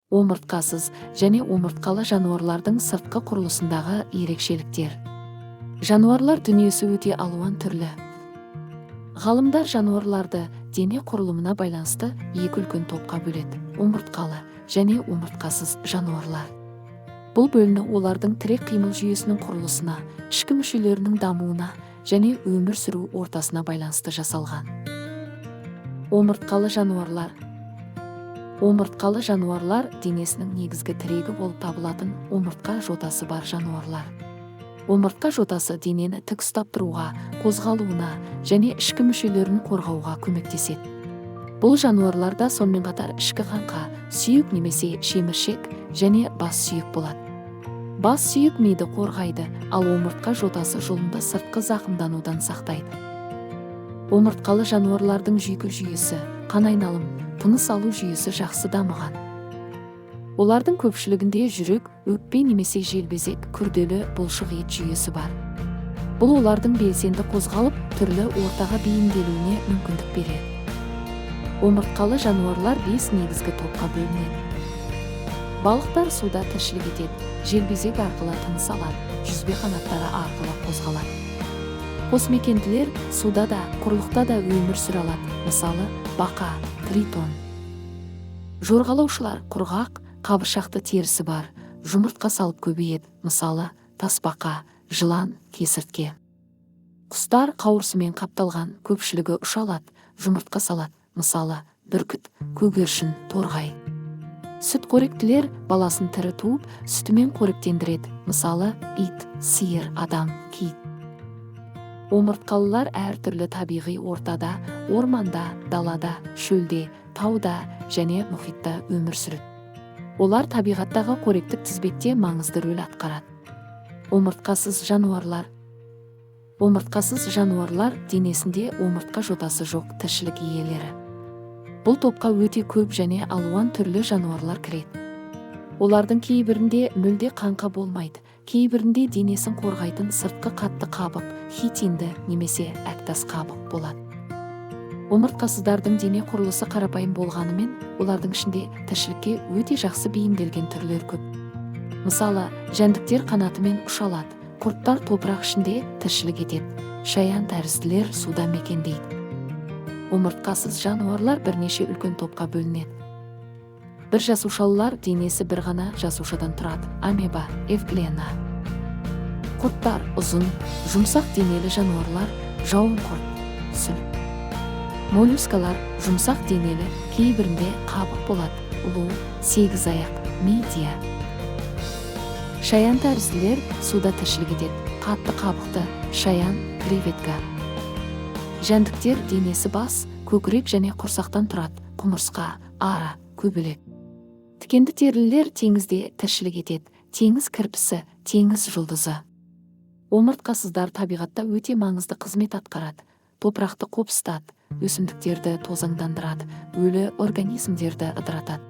Омыртқасыз және омыртқалы жануарлардың сыртқы құрылысындағы ерекшеліктер. Жануарлар дүниесі өте алуан түрлі. Ғалымдар жануарларды дене құрылымына байланысты екі үлкен топқа бөледі: омыртқалы және омыртқасыз жануарлар. Бұл бөліні олардың тірек қимыл жүйесінің құрылысына, ішкі мүшелерінің дамуына және өмір сүру ортасына байланысты жасалған. Омыртқалы жануарлар. Омыртқалы жануарлар денесінің негізгі тірегі болып табылатын омыртқа жотасы бар жануарлар. Омыртқа жотасы денені тік ұстап тұруға, қозғалуына және ішкі мүшелерін қорғауға көмектеседі. Бұл жануарларда сонымен қатар ішкі қаңқа, сүйек немесе шеміршек және бас сүйек болады. Бас сүйек миды қорғайды, ал омыртқа жотасы жұлынды сыртқы зақымданудан сақтайды. Омыртқалы жануарлардың жүйке жүйесі, қан айналым, тыныс алу жүйесі жақсы дамыған. Олардың көпшілігінде жүрек, өкпе немесе желбезек, күрделі бұлшық ет жүйесі бар. Бұл олардың белсенді қозғалып, түрлі ортаға бейімделуіне мүмкіндік береді. Омыртқалы жануарлар 5 негізгі топқа бөлінеді. Балықтар суда тіршілік етеді, желбезек арқылы тыныс алады, жүзбе қанаттары арқылы қозғалады. Қосмекенділер суда да, құрлықта да өмір сүре алады, мысалы, бақа, тритон. Жорғалаушылар құрғақ, қабыршақты терісі бар, жұмыртқа салып көбейеді, мысалы, тасбақа, жылан, кесіртке. Құстар қауырсынмен қапталған, көпшілігі ұша алады, жұмыртқа салады, мысалы, бүркіт, көгершін, торғай. Сүтқоректілер баласын тірі туып, сүтімен қоректендіреді, мысалы, ит, сиыр, адам, кит. Омыртқалылар әртүрлі табиғи ортада, орманда, далада, шөлде, тауда және мұхитта өмір сүреді. Олар табиғаттағы қоректік тізбекте маңызды рөл атқарады. Омыртқасыз жануарлар. Омыртқасыз жануарлар денесінде омыртқа жотасы жоқ тіршілік иелері. Бұл топқа өте көп және алуан түрлі жануарлар кіреді. Олардың кейбірінде мүлде қаңқа болмайды, кейбірінде денесін қорғайтын сыртқы қатты қабық, хитинді немесе әктас қабық болады. Омыртқасыздардың дене құрылысы қарапайым болғанымен, олардың ішінде тіршілікке өте жақсы бейімделген түрлер көп. Мысалы, жәндіктер қанатымен ұша алады, құрттар топырақ ішінде тіршілік етеді, шаян тәрізділер суда мекендейді. Омыртқасыз жануарлар бірнеше үлкен топқа бөлінеді. Бір жасушалылар денесі бір ғана жасушадан тұрады, амеба, эвглена. Құрттар ұзын, жұмсақ денелі жануарлар, жауын құрт, сүл. Моллюскалар жұмсақ денелі, кейбірінде қабық болады, ұлу, сегізаяқ, мидия. Шаян тәрізділер суда тіршілік етеді, қатты қабықты, шаян, креветка. Жәндіктер денесі бас, көкірек және құрсақтан тұрады, құмырсқа, ара, көбелек. Тікенді терілілер теңізде тіршілік етеді, теңіз кірпісі, теңіз жұлдызы. Омыртқасыздар табиғатта өте маңызды қызмет атқарады, топырақты қопсытады, өсімдіктерді тозаңдандырады, өлі организмдерді ыдыратады.